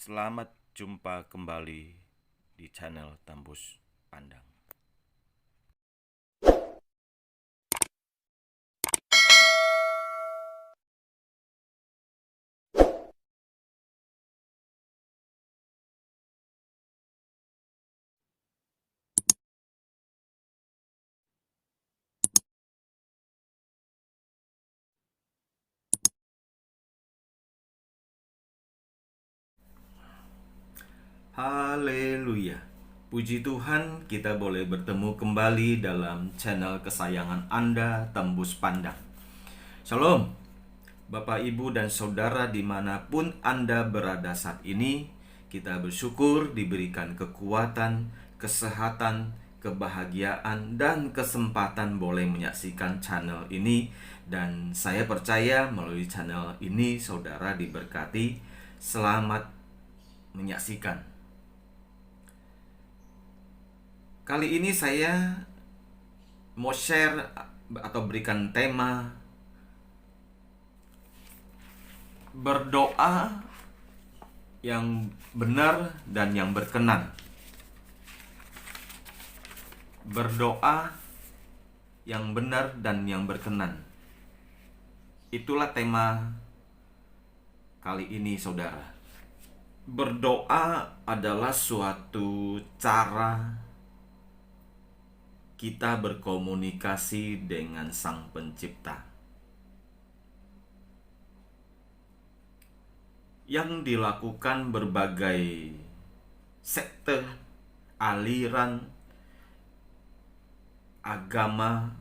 Selamat jumpa kembali di channel Tembus Pandang. Haleluya. Puji Tuhan, kita boleh bertemu kembali dalam channel kesayangan Anda, Tembus Pandang. Shalom, Bapak, Ibu, dan Saudara dimanapun Anda berada saat ini. Kita bersyukur diberikan kekuatan, kesehatan, kebahagiaan, dan kesempatan boleh menyaksikan channel ini. Dan saya percaya melalui channel ini saudara diberkati. Selamat menyaksikan. Kali ini saya mau share atau berikan tema berdoa yang benar dan yang berkenan. Berdoa yang benar dan yang berkenan. Itulah tema kali ini, saudara. Berdoa adalah suatu cara kita berkomunikasi dengan Sang Pencipta yang dilakukan berbagai sekte, aliran, agama,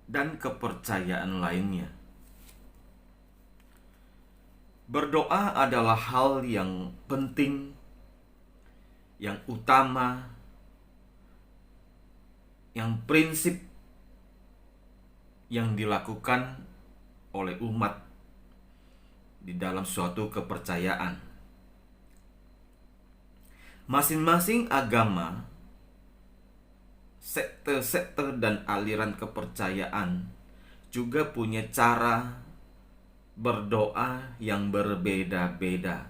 dan kepercayaan lainnya. Berdoa adalah hal yang penting, yang utama, yang prinsip yang dilakukan oleh umat di dalam suatu kepercayaan. Masing-masing agama, sekte-sekte dan aliran kepercayaan juga punya cara berdoa yang berbeda-beda.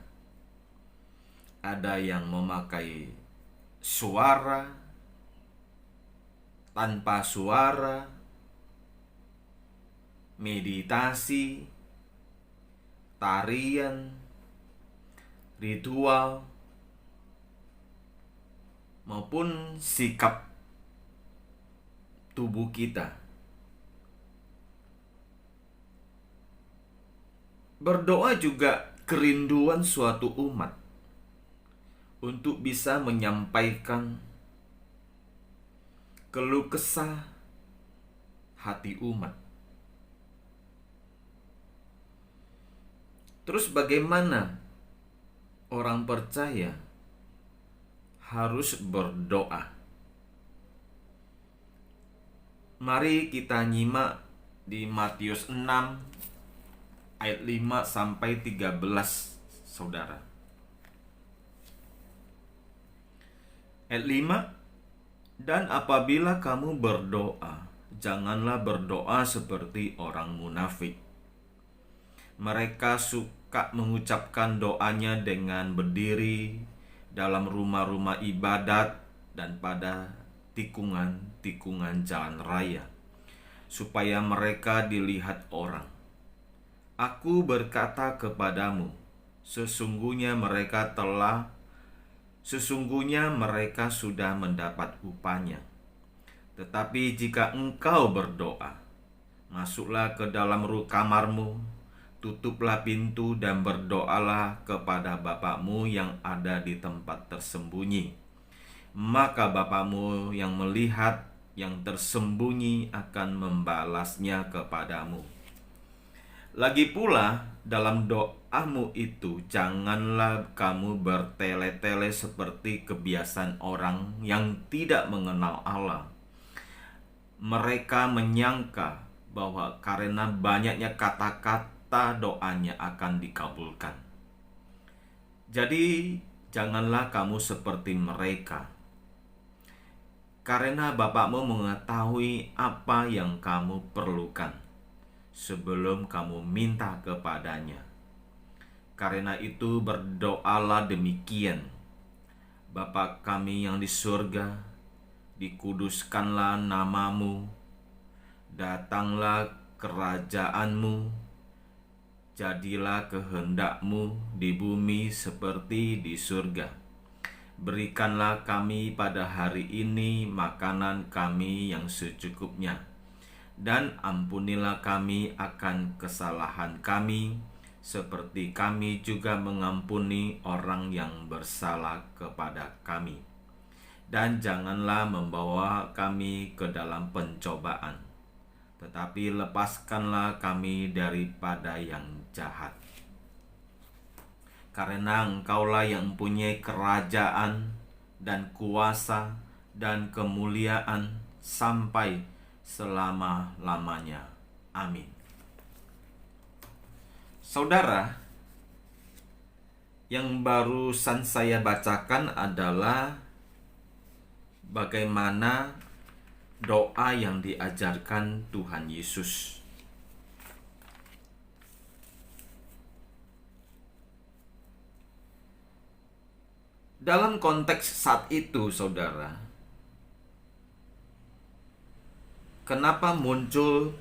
Ada yang memakai suara, tanpa suara, meditasi, tarian, ritual, maupun sikap tubuh kita. Berdoa juga kerinduan suatu umat untuk bisa menyampaikan keluh kesah hati umat. Terus bagaimana orang percaya harus berdoa? Mari kita nyimak di Matius 6 ayat 5 sampai 13, saudara. Ayat 5, dan apabila kamu berdoa, janganlah berdoa seperti orang munafik. Mereka suka mengucapkan doanya dengan berdiri dalam rumah-rumah ibadat dan pada tikungan-tikungan jalan raya, supaya mereka dilihat orang. Aku berkata kepadamu, sesungguhnya mereka sudah mendapat upahnya. Tetapi jika engkau berdoa, masuklah ke dalam kamarmu, tutuplah pintu dan berdoalah kepada Bapamu yang ada di tempat tersembunyi. Maka Bapamu yang melihat yang tersembunyi akan membalasnya kepadamu. Lagi pula, dalam doamu itu janganlah kamu bertele-tele seperti kebiasaan orang yang tidak mengenal Allah. Mereka menyangka bahwa karena banyaknya kata-kata doanya akan dikabulkan. Jadi, janganlah kamu seperti mereka, karena Bapamu mengetahui apa yang kamu perlukan sebelum kamu minta kepadanya. Karena itu berdoalah demikian: Bapa kami yang di surga, dikuduskanlah namamu, datanglah kerajaanmu, jadilah kehendakmu di bumi seperti di surga. Berikanlah kami pada hari ini makanan kami yang secukupnya, dan ampunilah kami akan kesalahan kami, seperti kami juga mengampuni orang yang bersalah kepada kami. Dan janganlah membawa kami ke dalam pencobaan, tetapi lepaskanlah kami daripada yang jahat. Karena Engkaulah yang mempunyai kerajaan dan kuasa dan kemuliaan sampai selama-lamanya. Amin. Saudara, yang barusan saya bacakan adalah bagaimana doa yang diajarkan Tuhan Yesus. Dalam konteks saat itu, saudara, kenapa muncul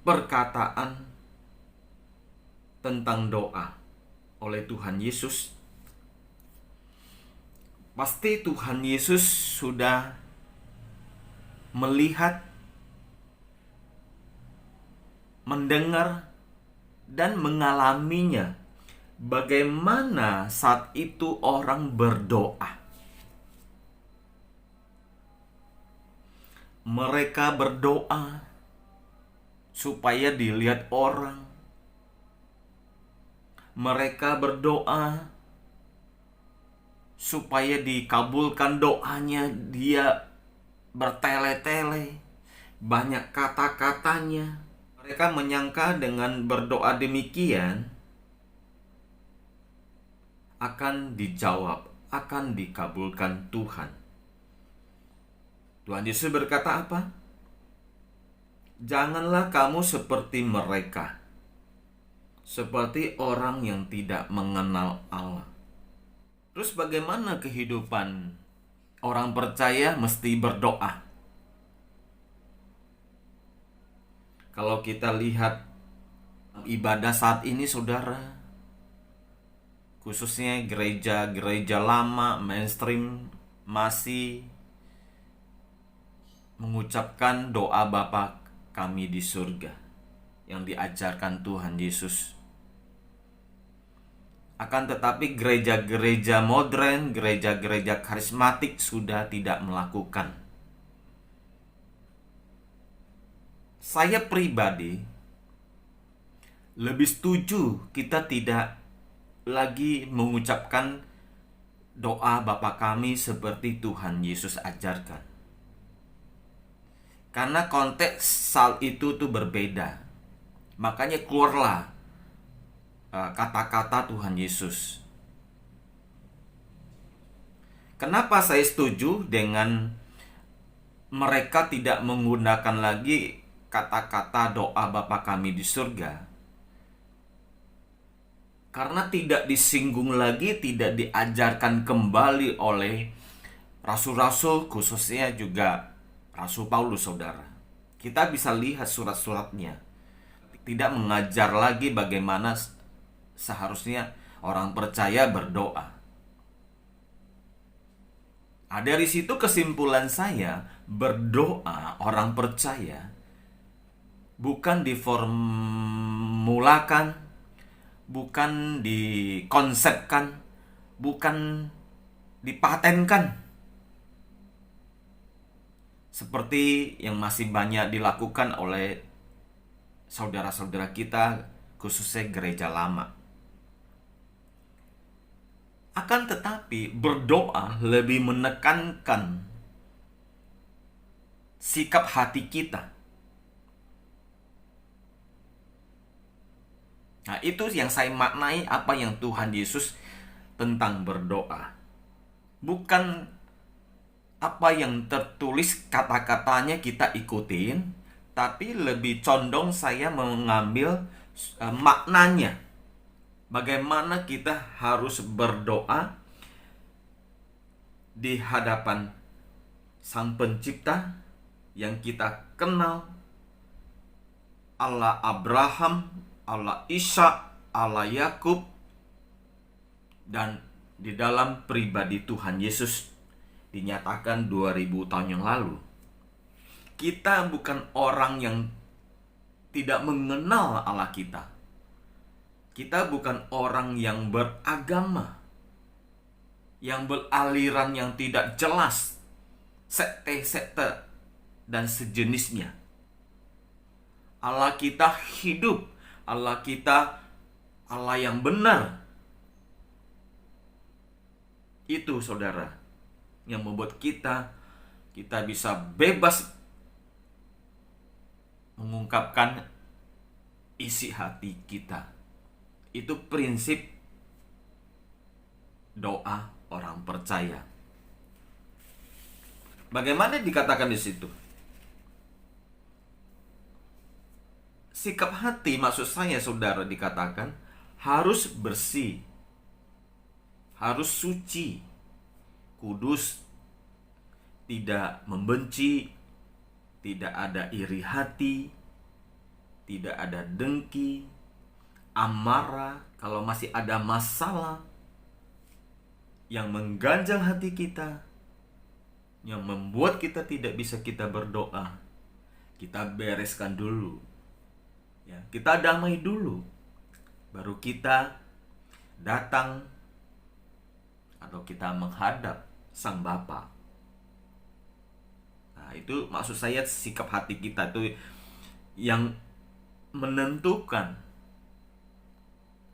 perkataan tentang doa oleh Tuhan Yesus? Pasti Tuhan Yesus sudah melihat, mendengar, dan mengalaminya. Bagaimana saat itu orang berdoa. Mereka berdoa supaya dilihat orang. Mereka berdoa supaya dikabulkan doanya. Dia bertele-tele, banyak kata-katanya. Mereka menyangka dengan berdoa demikian akan dijawab, akan dikabulkan Tuhan. Tuhan Yesus berkata apa? Janganlah kamu seperti mereka, seperti orang yang tidak mengenal Allah. Terus bagaimana kehidupan orang percaya mesti berdoa? Kalau kita lihat ibadah saat ini, saudara, khususnya gereja-gereja lama, mainstream, masih mengucapkan doa Bapa kami di surga yang diajarkan Tuhan Yesus. Akan tetapi gereja-gereja modern, gereja-gereja karismatik sudah tidak melakukan. Saya pribadi lebih setuju kita tidak lagi mengucapkan doa Bapa kami seperti Tuhan Yesus ajarkan. Karena konteks saat itu tuh berbeda. Makanya keluarlah kata-kata Tuhan Yesus. Kenapa saya setuju dengan mereka tidak menggunakan lagi kata-kata doa Bapa kami di surga? Karena tidak disinggung lagi, tidak diajarkan kembali oleh rasul-rasul, khususnya juga Rasul Paulus, saudara. Kita bisa lihat surat-suratnya. Tidak mengajar lagi bagaimana seharusnya orang percaya berdoa. Dari situ kesimpulan saya, berdoa orang percaya bukan diformulakan, bukan dikonsepkan, bukan dipatenkan, seperti yang masih banyak dilakukan oleh saudara-saudara kita, khususnya gereja lama. Akan tetapi berdoa lebih menekankan sikap hati kita. Nah, itu yang saya maknai apa yang Tuhan Yesus tentang berdoa. Bukan apa yang tertulis kata-katanya kita ikutin, tapi lebih condong saya mengambil maknanya. bagaimana kita harus berdoa di hadapan Sang Pencipta yang kita kenal, Allah Abraham, Allah Ishak, Allah Yakub, dan di dalam pribadi Tuhan Yesus dinyatakan 2000 tahun yang lalu. Kita bukan orang yang tidak mengenal Allah kita. Kita bukan orang yang beragama, yang beraliran yang tidak jelas, sekte-sekte dan sejenisnya. Allah kita hidup, Allah kita Allah yang benar. Itu saudara yang membuat kita bisa bebas mengungkapkan isi hati kita. Itu prinsip doa orang percaya. Bagaimana dikatakan di situ? Sikap hati, maksud saya saudara, dikatakan harus bersih, harus suci, kudus, tidak membenci, tidak ada iri hati, tidak ada dengki, amarah. Kalau masih ada masalah yang mengganjal hati kita, yang membuat kita tidak bisa kita berdoa, kita bereskan dulu, ya, kita damai dulu, baru kita datang atau kita menghadap Sang Bapa. Nah, itu maksud saya sikap hati kita itu yang menentukan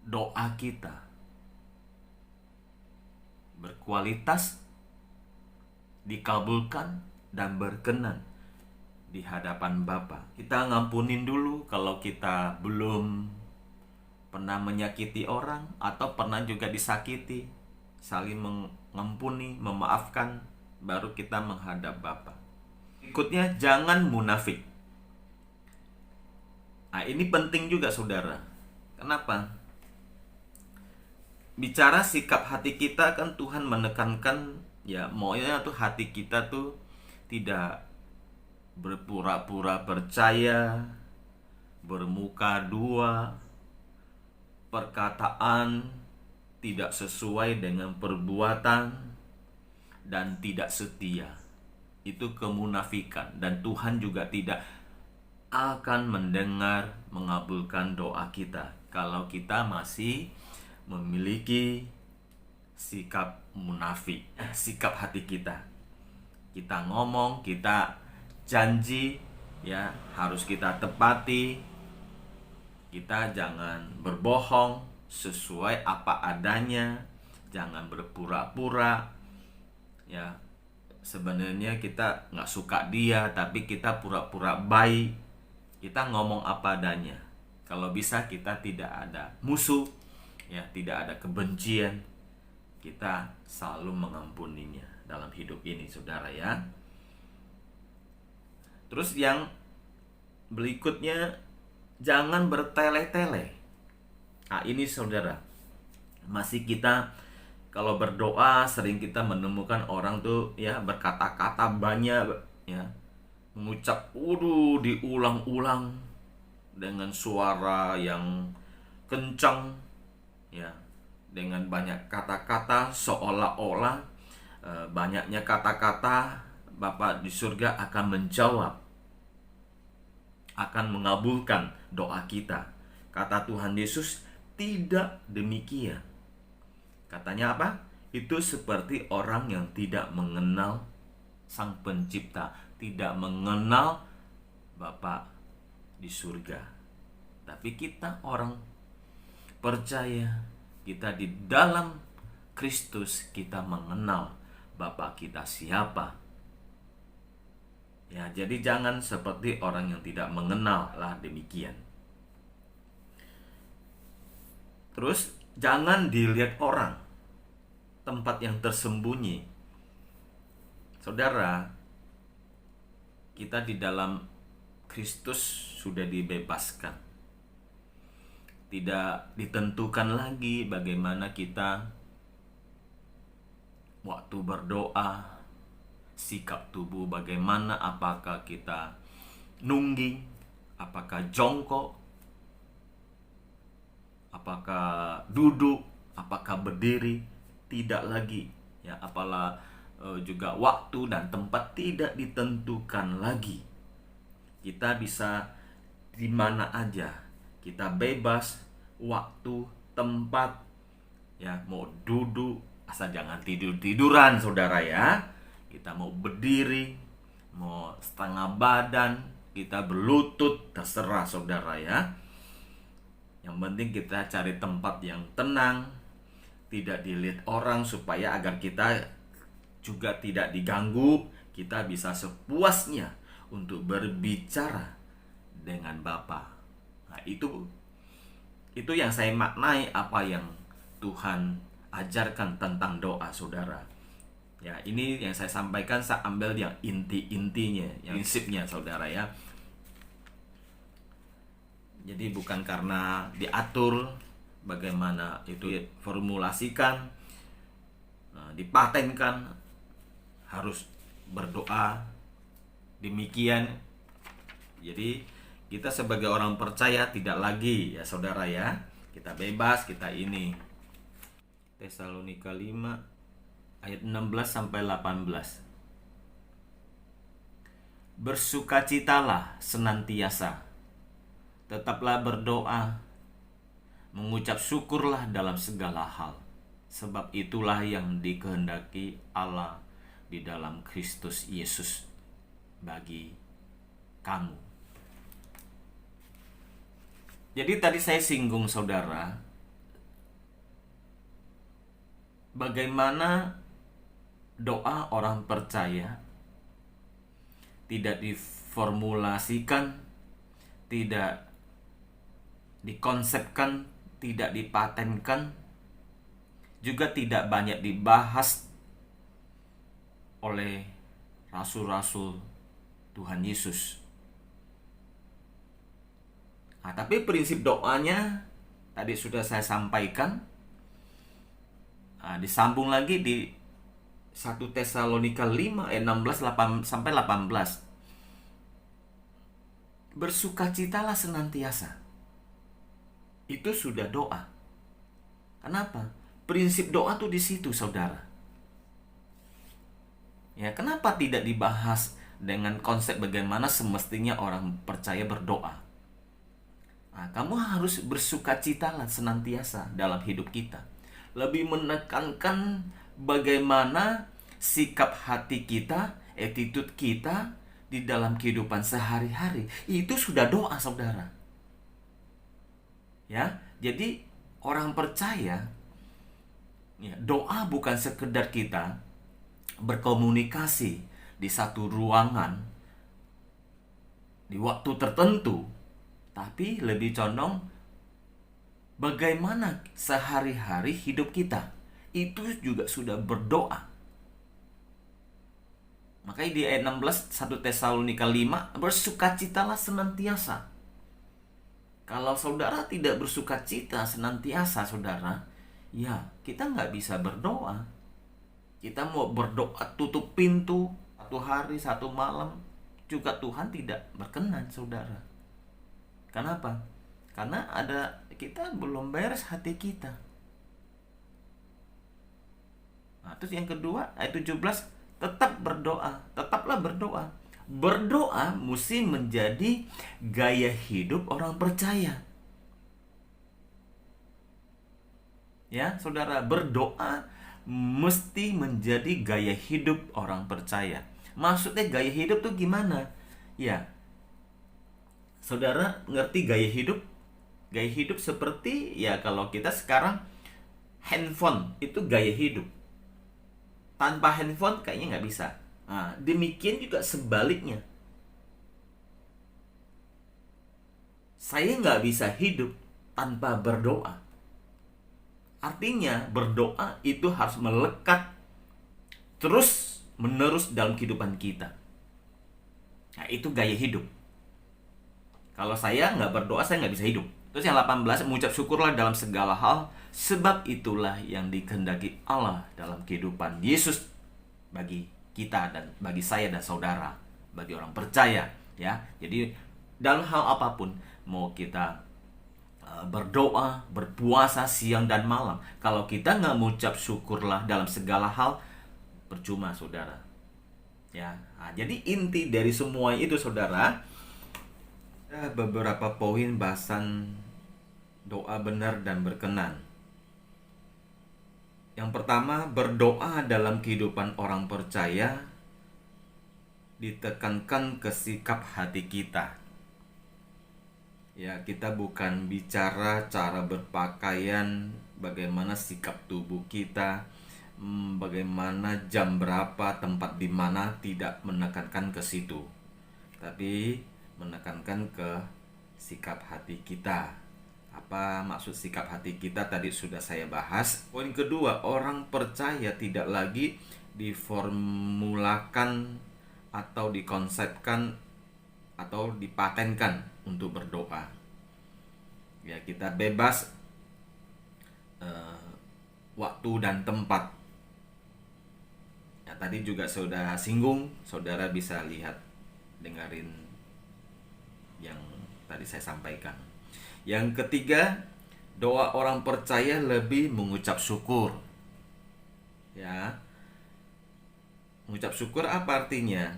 doa kita berkualitas, dikabulkan, dan berkenan di hadapan Bapa. Kita ngampunin dulu kalau kita belum pernah menyakiti orang atau pernah juga disakiti, saling mengampuni, memaafkan, baru kita menghadap Bapa. Berikutnya, jangan munafik. Nah, ini penting juga saudara. Kenapa? Bicara sikap hati kita kan Tuhan menekankan, ya maunya tuh hati kita tuh tidak berpura-pura percaya, bermuka dua, perkataan tidak sesuai dengan perbuatan, dan tidak setia. Itu kemunafikan, dan Tuhan juga tidak akan mendengar, mengabulkan doa kita kalau kita masih memiliki sikap munafik, sikap hati kita. Kita ngomong, kita janji, ya harus kita tepati. Kita jangan berbohong, sesuai apa adanya, jangan berpura-pura. Ya, sebenarnya kita nggak suka dia, tapi kita pura-pura baik. Kita ngomong apa adanya. Kalau bisa kita tidak ada musuh, ya tidak ada kebencian. Kita selalu mengampuninya dalam hidup ini, saudara ya. Terus yang berikutnya, jangan bertele-tele. Nah, ini saudara, masih kita kalau berdoa sering kita menemukan orang tuh ya berkata-kata banyak, ya mengucap diulang-ulang dengan suara yang kencang, ya dengan banyak kata-kata, seolah-olah banyaknya kata-kata Bapa di surga akan menjawab, akan mengabulkan doa kita. Kata Tuhan Yesus, tidak demikian. Katanya apa? Itu seperti orang yang tidak mengenal Sang Pencipta, tidak mengenal Bapa di surga. Tapi kita orang percaya, kita di dalam Kristus, kita mengenal Bapa kita siapa. Ya, jadi jangan seperti orang yang tidak mengenal lah demikian. Terus jangan dilihat orang, tempat yang tersembunyi. Saudara, kita di dalam Kristus sudah dibebaskan. Tidak ditentukan lagi bagaimana kita waktu berdoa, sikap tubuh bagaimana, apakah kita nungging, apakah jongkok, apakah duduk, apakah berdiri, tidak lagi ya. Apalah juga waktu dan tempat tidak ditentukan lagi. Kita bisa di mana aja, kita bebas waktu, tempat ya. Mau duduk, asal jangan tiduran saudara ya. Kita mau berdiri, mau setengah badan, kita berlutut, terserah saudara ya. Yang penting kita cari tempat yang tenang, tidak dilihat orang, supaya agar kita juga tidak diganggu. Kita bisa sepuasnya untuk berbicara dengan Bapa. Nah, itu yang saya maknai apa yang Tuhan ajarkan tentang doa saudara. Ya, ini yang saya sampaikan, saya ambil yang inti-intinya, yang prinsipnya saudara ya. Jadi bukan karena diatur bagaimana itu formulasikan, dipatenkan harus berdoa demikian. Jadi kita sebagai orang percaya tidak lagi ya saudara ya, kita bebas, kita ini. Tesalonika 5 ayat 16 sampai 18. Bersukacitalah senantiasa, tetaplah berdoa, mengucap syukurlah dalam segala hal, sebab itulah yang dikehendaki Allah di dalam Kristus Yesus bagi kamu. Jadi tadi saya singgung saudara, bagaimana doa orang percaya tidak diformulasikan, tidak dikonsepkan, tidak dipatenkan, juga tidak banyak dibahas oleh rasul-rasul Tuhan Yesus. Nah, tapi prinsip doanya tadi sudah saya sampaikan. Nah, disambung lagi di 1 Tesalonika 5 ayat 16 sampai 18. Bersukacitalah senantiasa. Itu sudah doa. Kenapa? Prinsip doa tuh di situ, saudara. Ya, kenapa tidak dibahas dengan konsep bagaimana semestinya orang percaya berdoa? Nah, kamu harus bersukacitalah senantiasa dalam hidup kita. Lebih menekankan bagaimana sikap hati kita, attitude kita di dalam kehidupan sehari-hari. Itu sudah doa, saudara. Ya, jadi orang percaya, ya, doa bukan sekedar kita berkomunikasi di satu ruangan di waktu tertentu, tapi lebih condong bagaimana sehari-hari hidup kita. Itu juga sudah berdoa. Makanya di ayat 16 1 Tesalonika 5, bersukacitalah senantiasa. Kalau saudara tidak bersukacita senantiasa saudara, ya kita nggak bisa berdoa. Kita mau berdoa tutup pintu satu hari satu malam juga Tuhan tidak berkenan saudara. Kenapa? Karena kita belum beres hati kita. Nah, terus yang kedua ayat 17, tetap berdoa, tetaplah berdoa. Berdoa mesti menjadi gaya hidup orang percaya. Ya, saudara, berdoa mesti menjadi gaya hidup orang percaya. Maksudnya gaya hidup tuh gimana? Ya, saudara ngerti gaya hidup? Gaya hidup seperti ya kalau kita sekarang handphone itu gaya hidup. Tanpa handphone kayaknya nggak bisa. Nah, demikian juga sebaliknya. Saya nggak bisa hidup tanpa berdoa. Artinya berdoa itu harus melekat terus menerus dalam kehidupan kita. Nah, itu gaya hidup. Kalau saya nggak berdoa, saya nggak bisa hidup. Terus yang 18, mengucap syukurlah dalam segala hal, sebab itulah yang dikehendaki Allah dalam kehidupan Yesus bagi kita dan bagi saya dan saudara, bagi orang percaya, ya. Jadi dalam hal apapun, mau kita berdoa, berpuasa siang dan malam, kalau kita nggak mengucap syukurlah dalam segala hal, percuma, saudara. Ya, jadi inti dari semua itu, saudara, beberapa poin bahasan doa benar dan berkenan. Yang pertama, berdoa dalam kehidupan orang percaya ditekankan ke sikap hati kita. Ya, kita bukan bicara cara berpakaian, bagaimana sikap tubuh kita, bagaimana jam berapa, tempat di mana, tidak menekankan ke situ. Tapi menekankan ke sikap hati kita. Apa maksud sikap hati kita tadi sudah saya bahas. Poin kedua, orang percaya tidak lagi diformulakan atau dikonsepkan atau dipatenkan untuk berdoa. Ya, kita bebas waktu dan tempat. Ya, tadi juga sudah singgung, saudara bisa lihat, dengerin yang tadi saya sampaikan. Yang ketiga, doa orang percaya lebih mengucap syukur. Ya. Mengucap syukur apa artinya?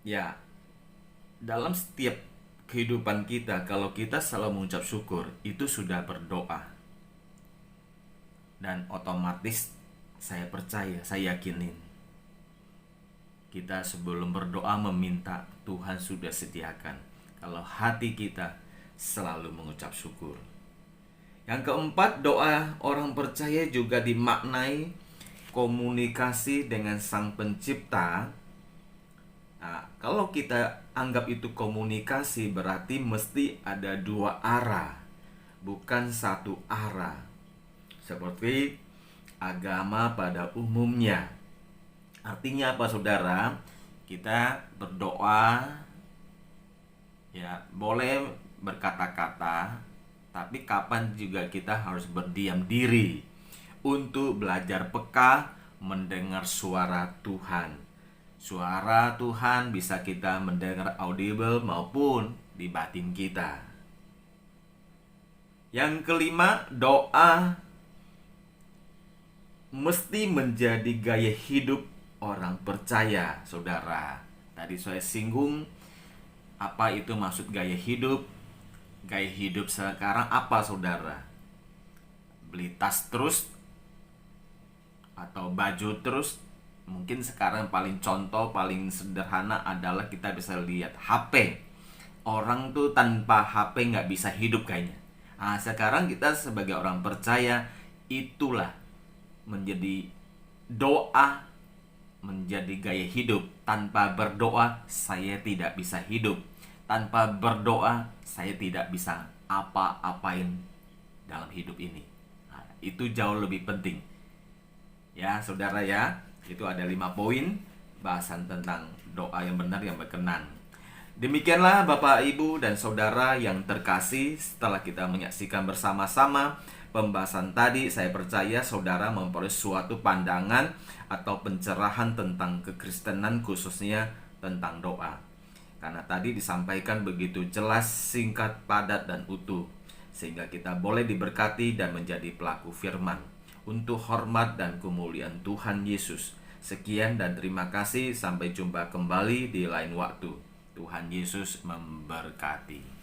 Ya, dalam setiap kehidupan kita, kalau kita selalu mengucap syukur, itu sudah berdoa. Dan otomatis saya percaya, saya yakinin, kita sebelum berdoa meminta, Tuhan sudah sediakan kalau hati kita selalu mengucap syukur. Yang keempat, doa orang percaya juga dimaknai komunikasi dengan Sang Pencipta. Nah, kalau kita anggap itu komunikasi, berarti mesti ada dua arah, bukan satu arah. Seperti agama pada umumnya. Artinya apa, saudara? Kita berdoa, ya, boleh berkata-kata, tapi kapan juga kita harus berdiam diri untuk belajar peka mendengar suara Tuhan. Suara Tuhan bisa kita mendengar audible maupun di batin kita. Yang kelima, doa mesti menjadi gaya hidup orang percaya, saudara. Tadi saya singgung apa itu maksud gaya hidup. Gaya hidup sekarang apa, saudara? Beli tas terus atau baju terus? Mungkin sekarang paling contoh, paling sederhana adalah kita bisa lihat HP. Orang tuh tanpa HP nggak bisa hidup kayaknya. Nah, sekarang kita sebagai orang percaya, itulah menjadi doa, menjadi gaya hidup. Tanpa berdoa, saya tidak bisa hidup. Tanpa berdoa, saya tidak bisa apa-apain dalam hidup ini. Nah, itu jauh lebih penting. Ya, saudara ya, itu ada 5 poin bahasan tentang doa yang benar, yang berkenan. Demikianlah Bapak, Ibu, dan Saudara yang terkasih, setelah kita menyaksikan bersama-sama pembahasan tadi, saya percaya saudara memperoleh suatu pandangan atau pencerahan tentang kekristenan, khususnya tentang doa. Karena tadi disampaikan begitu jelas, singkat, padat, dan utuh, sehingga kita boleh diberkati dan menjadi pelaku firman untuk hormat dan kemuliaan Tuhan Yesus. Sekian dan terima kasih, sampai jumpa kembali di lain waktu. Tuhan Yesus memberkati.